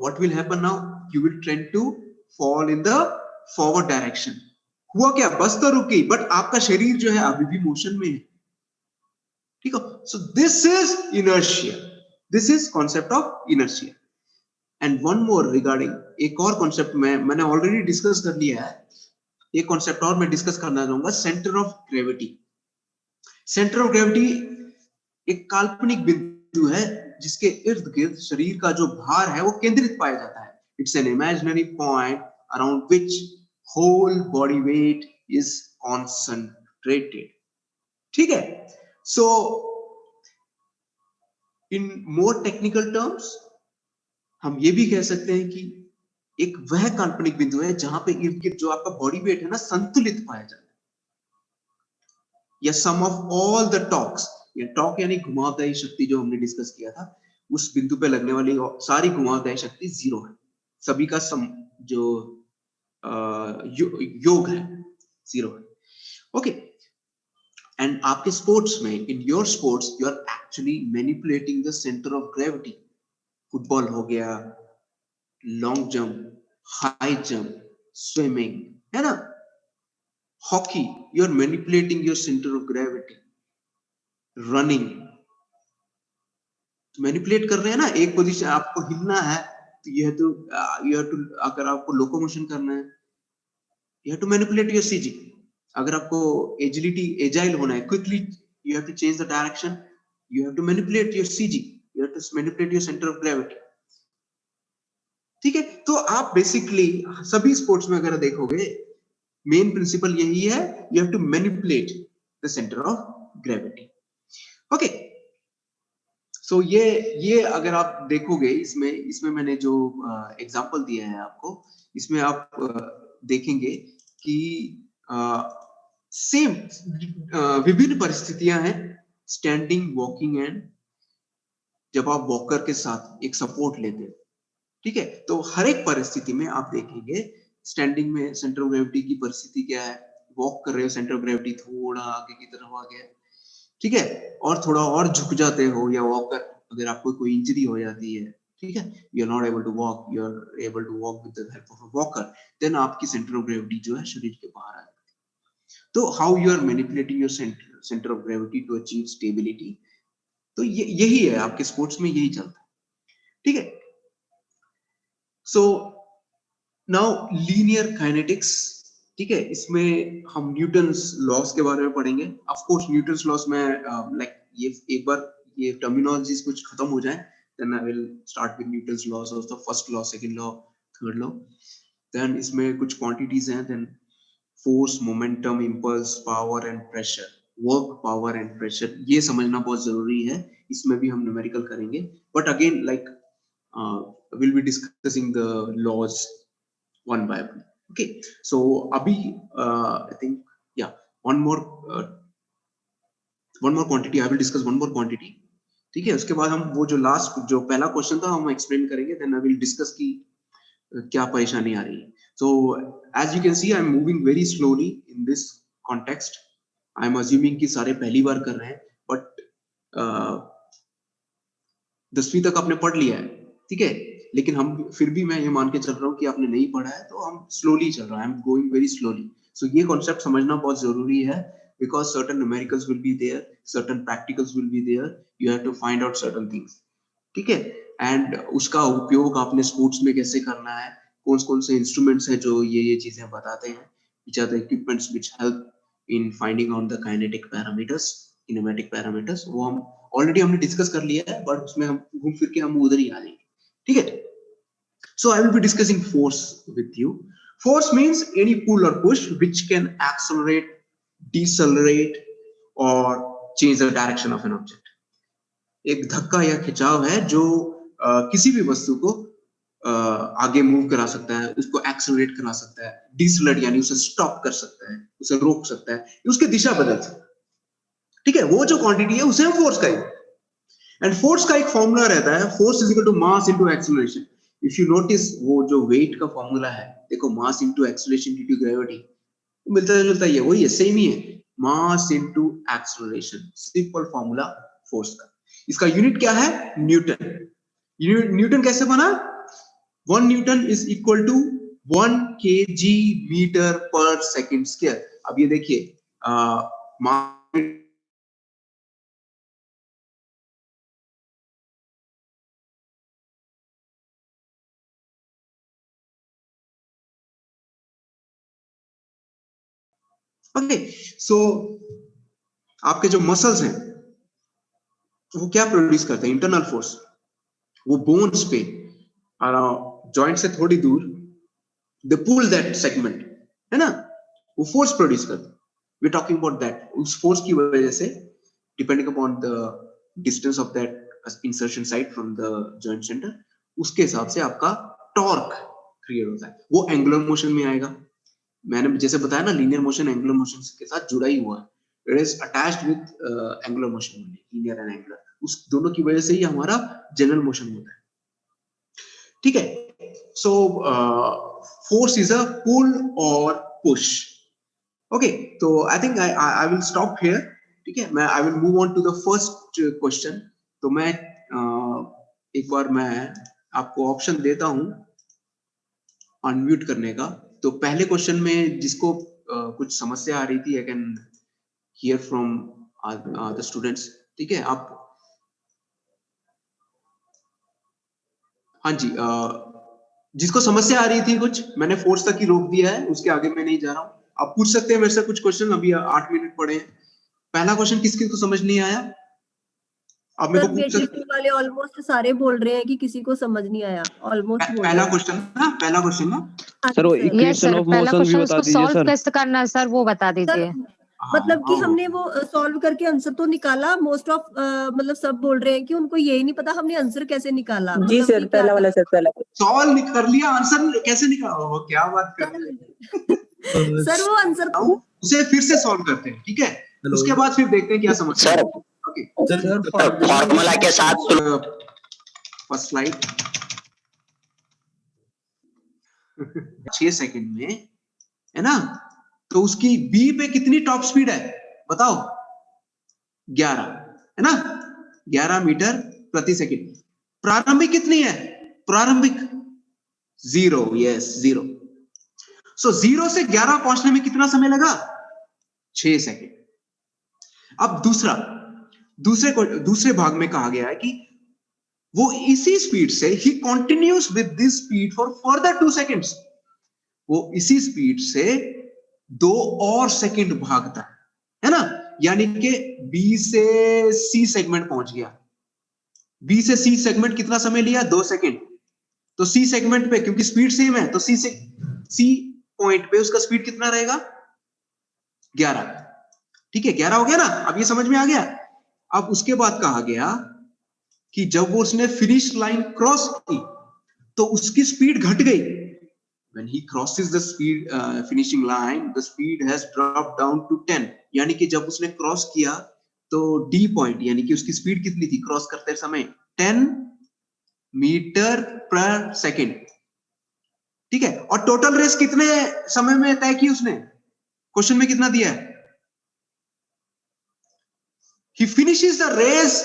Speaker 1: what will happen now? You will trend to fall in the forward direction. हुआ क्या? बस तो रुकी, बट आपका शरीर जो है अभी भी मोशन में है, ठीक है। So this is inertia, this is concept of inertia. And one more regarding, एक और कॉन्सेप्ट में मैंने ऑलरेडी डिस्कस कर लिया है, एक कॉन्सेप्ट और मैं डिस्कस करना चाहूंगा, centre of gravity. Centre of gravity एक काल्पनिक बिंदु है जिसके इर्द गिर्द शरीर का जो भार है वो केंद्रित पाया जाता है। It's an imaginary point around which whole body weight is concentrated, ठीक है। सो इन मोर टेक्निकल टर्म्स हम ये भी कह सकते हैं कि एक वह काल्पनिक बिंदु है जहां पे इर्द गिर्द जो आपका बॉडी वेट है ना, संतुलित पाया जाता है, या सम ऑफ ऑल द टॉर्क्स, या टॉर्क यानी घुमावदायी शक्ति जो हमने डिस्कस किया था, उस बिंदु पे लगने वाली सारी घुमावदायी शक्ति जीरो है, सभी का सम जो योग है जीरो है, ओके। एंड आपके स्पोर्ट्स में, in your sports, you are actually manipulating the centre of gravity. Football हो गया, long jump, high jump, swimming, है ना, hockey, you are manipulating your centre of gravity. Running, manipulate कर रहे हैं ना, एक पोजीशन आपको हिलना है, तो यू हैव टू, अगर आपको लोकोमोशन करना है, you have to manipulate your CG. अगर आपको एजाइल होना है, quickly you have to change the direction, you have to manipulate your CG, you have to manipulate your centre of gravity, ठीक है। तो आप बेसिकली सभी स्पोर्ट्स में अगर देखोगे, मेन प्रिंसिपल यही है, you have to manipulate the centre of gravity, okay. So ये अगर आप देखोगे, इसमें मैंने जो एग्जांपल दिया है आपको, इसमें आप देखेंगे कि सेम विभिन्न परिस्थितियां हैं, स्टैंडिंग, वॉकिंग, एंड जब आप वॉकर के साथ एक सपोर्ट लेते हैं, ठीक है, तो हर एक परिस्थिति में आप देखेंगे, स्टैंडिंग में सेंटर ऑफ ग्रेविटी की परिस्थिति क्या है, वॉक कर रहे हो, सेंटर ऑफ ग्रेविटी थोड़ा आगे की तरफ आ गया, ठीक है, और थोड़ा और झुक जाते हो, या वॉकर अगर आपको कोई इंजरी हो जाती है, ठीक है, you are not able to walk, you are able to walk with the help of a walker, then आपकी सेंटर ऑफ ग्रेविटी जो है शरीर के बाहर आ जाती है। तो how you are manipulating your centre of gravity to achieve stability, तो यही है आपके स्पोर्ट्स में, यही चलता है, ठीक है। सो नाउ लीनियर काइनेटिक्स, ठीक है, इसमें हम न्यूटन्स लॉस के बारे में पढ़ेंगे। ऑफ कोर्स न्यूटन्स लॉस में लाइक ये एक बार ये टर्मिनोलॉजीज कुछ खत्म हो जाए, then I will start with Newton's laws, of first law, second law, third law. Then इसमें कुछ क्वांटिटीज हैं, then force, momentum, impulse, power and pressure, work, power and pressure, ये समझना बहुत जरूरी है। इसमें भी हम न्यूमेरिकल करेंगे, but again like we'll be discussing the laws one by one, okay। So abhi I think yeah, one more quantity I will discuss, one more quantity, ठीक है। उसके बाद हम वो जो लास्ट जो पहला क्वेश्चन था हम एक्सप्लेन करेंगे, देन आई विल डिस्कस की क्या परेशानी आ रही है। So as you can see, I am moving very slowly in this context. I am assuming कि सारे पहली बार कर रहे हैं, but 10वीं तक आपने पढ़ लिया है, ठीक है, लेकिन हम फिर भी मैं ये मान के चल रहा हूँ कि आपने नहीं पढ़ा है, तो हम स्लोली चल रहा है, I am going very slowly. So ये कॉन्सेप्ट समझना बहुत जरूरी है, because certain numericals will be there, certain practicals will be there, you have to find out certain things, ठीक है। एंड उसका उपयोग आपने स्पोर्ट्स में कैसे करना है, कौन कौन से इंस्ट्रूमेंट्स हैं जो ये चीजें बताते हैं, which are the equipments which help in finding out the kinetic parameters, kinematic parameters, वो हम ऑलरेडी हमने डिस्कस कर लिया है, बट उसमें हम घूम फिर के हम उधर ही आ जाएंगे, ठीक है। So I will be discussing force with you. Force means any pull or push which can accelerate, decelerate or change the direction of an object. एक धक्का या खिंचाव है जो किसी भी वस्तु को आगे मूव करा सकता है, उसको एक्सेलरेट करा सकता है, डिसलरेट यानी उसे स्टॉप कर सकता है, उसे रोक सकता है, उसकी दिशा बदल सकता है, ठीक है। वो जो क्वांटिटी है उसे हम फोर्स कहेंगे। एंड फोर्स का एक फॉर्मूला रहता है, force is equal to mass into acceleration. If you notice वो जो वेट का फॉर्मूला है, देखो mass into acceleration due to gravity, मिलता जुलता ही है, वही है, सेम ही है, mass into acceleration, simple formula force का। इसका यूनिट क्या है? न्यूटन। न्यूटन कैसे बना? 1 newton is equal to 1 kg metre पर सेकंड स्क्वायर। अब ये देखिए ओके। सो आपके जो मसल्स हैं वो क्या प्रोड्यूस करते हैं? Internal force. वो बोन्स पे जॉइंट से थोड़ी दूर दे पुल दैट सेगमेंट, है ना, वो फोर्स प्रोड्यूस करते हैं। We talking about that. उस फोर्स की वजह से depending upon the distance of that insertion site from the joint centre, उसके हिसाब से आपका टॉर्क क्रिएट होता है। वो एंगुलर मोशन में आएगा। मैंने जैसे बताया ना, लीनियर मोशन एंगुलर मोशन के साथ जुड़ा ही हुआ है, it is attached with angular motion, linear and angular, उस दोनों की वजह से ही हमारा जनरल मोशन होता है, ठीक है। सो फोर्स इज अ पुल और पुश, ओके। तो I think I will stop here, ठीक है। मैं I will move on to the first question. तो मैं एक बार मैं आपको ऑप्शन देता हूं अनम्यूट करने का। तो पहले क्वेश्चन में जिसको कुछ समस्या आ रही थी, I can hear from the students, ठीक है। आप हाँ जी, जिसको समस्या आ रही थी कुछ, मैंने फोर्स तक ही रोक दिया है, उसके आगे मैं नहीं जा रहा हूँ। आप पूछ सकते हैं मेरे से कुछ क्वेश्चन, अभी 8 मिनट पड़े हैं। पहला क्वेश्चन किसके को समझ नहीं आया? आप मेरे को पूछ सकते हैं।
Speaker 4: वाले ऑलमोस्ट सारे बोल रहे हैं कि किसी को समझ नहीं आया, ऑलमोस्ट बोल
Speaker 1: पहला क्वेश्चन ना, पहला क्वेश्चन ना
Speaker 2: सर, वो इक्वेशन ऑफ मोशन भी बता दीजिए
Speaker 5: सॉल्व
Speaker 2: सर।
Speaker 5: कैसे करना है सर, वो बता दीजिए।
Speaker 4: मतलब कि हमने वो सॉल्व करके आंसर तो निकाला, मोस्ट ऑफ मतलब सब बोल रहे हैं कि उनको यही नहीं पता हमने आंसर कैसे निकाला।
Speaker 3: जी
Speaker 4: मतलब
Speaker 3: सर, पहला वाला सर, पहला
Speaker 1: सॉल्व कर लिया, आंसर कैसे निकाला? वो क्या बात कर रहे हैं
Speaker 4: सर, वो आंसर
Speaker 1: उसे फिर से सॉल्व करते हैं, ठीक है। उसके बाद फिर देखते हैं क्या समस्या है। ओके,
Speaker 3: फॉर्मूला के साथ
Speaker 1: फर्स्ट स्लाइड 6 सेकंड में, है ना। तो उसकी बी पे कितनी टॉप स्पीड है बताओ? 11, है ना, 11 मीटर प्रति सेकंड। प्रारंभिक कितनी है? प्रारंभिक 0, यस 0। सो 0 से 11 पहुंचने में कितना समय लगा? 6 सेकंड। अब दूसरे भाग में कहा गया है कि वो इसी स्पीड से ही continues with this speed for further 2 seconds. वो इसी स्पीड से 2 और सेकंड भागता है ना, यानी कि बी से सी सेगमेंट पहुंच गया। बी से सी सेगमेंट कितना समय लिया? 2 सेकंड। तो सी सेगमेंट पे क्योंकि स्पीड सेम है, तो सी पॉइंट पे उसका स्पीड कितना रहेगा? 11, ठीक है। 11 हो गया ना, अब ये समझ में आ गया। अब उसके बाद कहा गया कि जब वो उसने फिनिश लाइन क्रॉस की तो उसकी स्पीड घट गई। When he crosses the speed finishing line, the speed has dropped down to 10. यानी कि जब उसने क्रॉस किया तो डी पॉइंट यानी कि उसकी स्पीड कितनी थी क्रॉस करते समय? 10 मीटर पर सेकंड, ठीक है। और टोटल रेस कितने समय में तय की उसने? क्वेश्चन में कितना दिया है? He finishes the race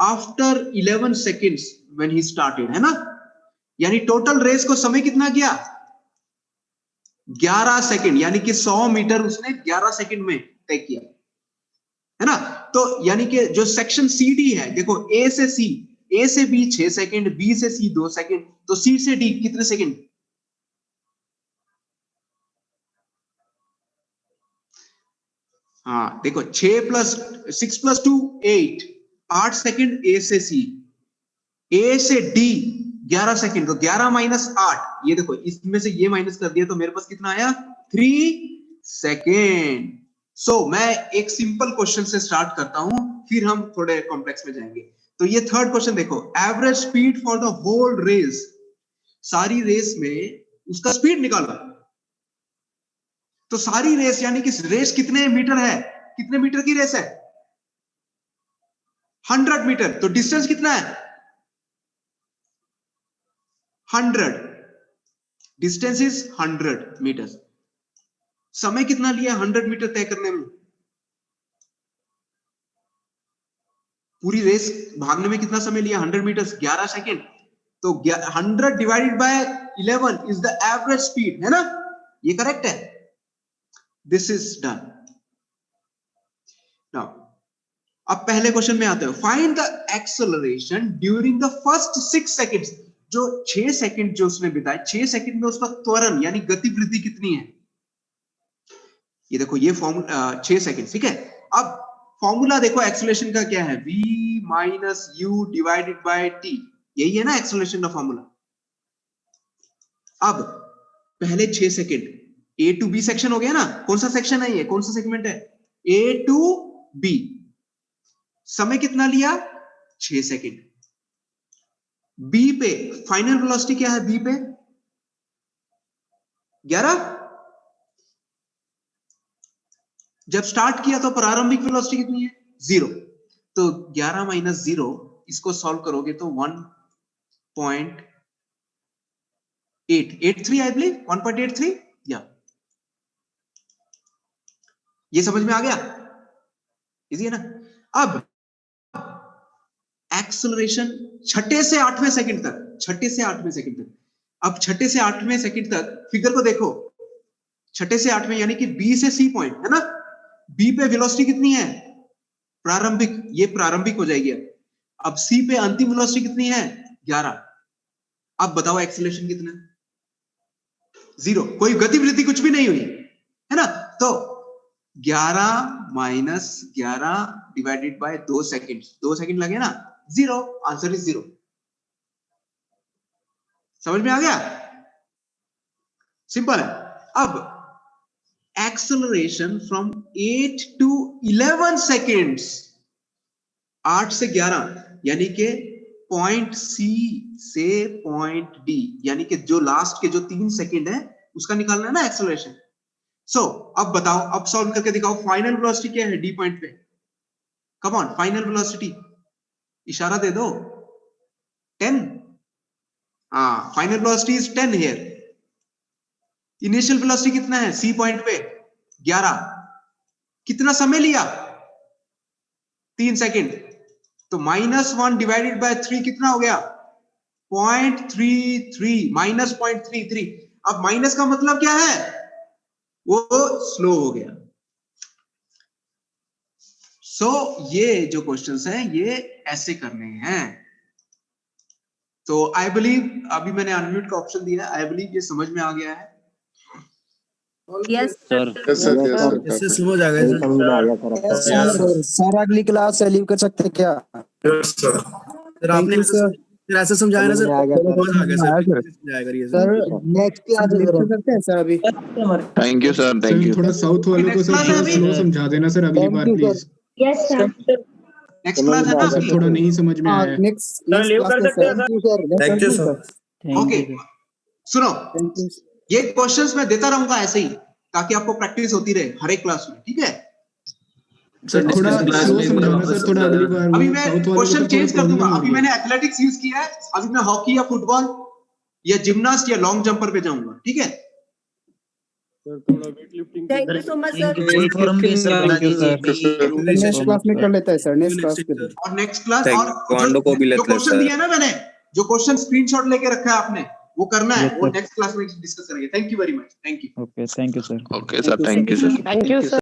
Speaker 1: after 11 seconds when he started, है ना। यानी टोटल रेस को समय कितना गया? 11 सेकंड, यानी कि 100 मीटर उसने 11 सेकंड में तय किया, है ना। तो यानी कि जो सेक्शन सी डी है, देखो ए से सी ए से बी 6 सेकंड, बी से सी 2 सेकंड, तो सी से डी कितने सेकंड? हाँ देखो 6 प्लस 2 8, 8 सेकंड ए से सी, ए से डी 11 सेकंड, तो 11 माइनस 8, ये देखो इसमें से ये माइनस कर दिया तो मेरे पास कितना आया? 3 सेकेंड। सो मैं एक सिंपल क्वेश्चन से स्टार्ट करता हूं, फिर हम थोड़े कॉम्प्लेक्स में जाएंगे। तो ये थर्ड क्वेश्चन देखो, average speed for the whole race, सारी रेस में उसका स्पीड निकालो। तो सारी रेस यानी कि रेस कितने मीटर है, कितने मीटर की रेस है? 100 मीटर, तो डिस्टेंस कितना है? 100, डिस्टेंस इज 100 मीटर। समय कितना लिया 100 मीटर तय करने में? पूरी रेस भागने में कितना समय लिया 100 मीटर? 11 सेकेंड। तो 100 divided by 11 is the average speed, है ना? ये करेक्ट है। This is done. नाउ अब पहले क्वेश्चन में आते हैं, find the acceleration during the first 6 seconds. जो 6 सेकंड जो उसने बिताए, 6 सेकंड में उसका त्वरण यानी गतिवृद्धि कितनी है? ये देखो ये फॉर्मूला 6 सेकंड, ठीक है। अब फॉर्मूला देखो एक्सेलरेशन का क्या है, v minus u divided by t, यही है ना एक्सेलरेशन का फॉर्मूला। अब पहले 6 second a to b section हो गया ना, कौन सा सेक्शन है ये, कौन सा सेगमेंट है? a to b। समय कितना लिया? 6 सेकंड। b पे फाइनल वेलोसिटी क्या है? b पे 11। जब स्टार्ट किया तो प्रारंभिक वेलोसिटी कितनी है? 0। तो 11 माइनस 0, इसको सॉल्व करोगे तो 1.883 आई बिलीव, 1.83, या ये समझ में आ गया? इजी है ना? अब एक्सेलरेशन छठे से 8वें सेकंड तक, छठे से 8वें सेकंड तक। अब छठे से 8वें सेकंड तक फिगर को देखो, छठे से 8वें यानी कि बी से सी पॉइंट, है ना? बी पे वेलोसिटी कितनी है? प्रारंभिक, ये प्रारंभिक हो जाएगी। अब सी पे अंतिम वेलोसिटी कितनी है? 11। अब बताओ एक्सेलरेशन कितना? 0, कोई गतिवृद्धि कुछ भी नहीं हुई, है ना? तो 11 minus 11 divided by 2 second, 2 second लगे ना, 0, आंसर इज 0। समझ में आ गया? सिंपल है। अब एक्सेलरेशन फ्रॉम 8 to 11 सेकेंड्स, 8 से 11 यानी कि पॉइंट सी से पॉइंट डी, यानी कि जो लास्ट के जो 3 सेकेंड है उसका निकालना है ना एक्सेलरेशन। सो अब बताओ, अब सॉल्व करके दिखाओ, फाइनल वेलोसिटी क्या है डी पॉइंट पे? कम ऑन, फाइनल वेलोसिटी, इशारा दे दो। 10। हाँ, final velocity is 10 here. Initial velocity कितना है सी पॉइंट पे? 11। कितना समय लिया? 3 सेकंड। तो -1 डिवाइडेड बाय 3 कितना हो गया? 0.33, माइनस 0.33। अब माइनस का मतलब क्या है? वो स्लो हो गया। सो ये जो क्वेश्चंस हैं ये ऐसे करने हैं। तो आई बिलीव, अभी मैंने अनम्यूट का ऑप्शन दिया है, आई बिलीव ये समझ में आ गया है।
Speaker 4: यस
Speaker 2: सर
Speaker 6: इससे समझ आ गया
Speaker 7: सर। अगली क्लास लीव कर सकते हैं क्या?
Speaker 6: सर आपने फिर ऐसे समझाया ना सर, समझ आ गया सर, समझाएगा ये
Speaker 7: सर नेक्स्ट क्लास लीव कर सकते हैं सर अभी?
Speaker 2: Thank you sir, thank you.
Speaker 8: थोड़ा साउथ वालों को सर थोड़ा स्लो समझा देना सर अगली बार please.
Speaker 4: Yes sir.
Speaker 1: Next class है ना?
Speaker 8: सर थोड़ा नहीं समझ में आया।
Speaker 7: नेक्स्ट क्लास में sir.
Speaker 6: Thank you sir.
Speaker 1: Okay सुनो, ये क्वेश्चंस मैं देता रहूंगा ऐसे ही, ताकि आपको प्रैक्टिस होती रहे हर एक क्लास में, ठीक है?
Speaker 8: सर थोड़ा स्लो समझाना सर, थोड़ा अगली बार।
Speaker 1: अभी मैं क्वेश्चन चेंज कर दूंगा। अभी मैंने एथलेटिक्स यूज किया है, अभी मैं हॉकी या फुटबॉल या जिम्नास्ट या लॉन्ग जंपर पे जाऊंगा, ठीक है?
Speaker 4: Thank you so much sir.
Speaker 7: Next class में कर लेता है सर, नेक्स्ट क्लास के।
Speaker 1: और नेक्स्ट क्लास और जो क्वेश्चन दिया ना मैंने, जो क्वेश्चन स्क्रीनशॉट लेके रखा है आपने, वो करना है, वो नेक्स्ट क्लास में डिस्कस करेंगे। Thank you very much. Thank you.
Speaker 2: Okay, thank you sir.
Speaker 3: Okay sir, thank you sir.
Speaker 5: Thank you sir.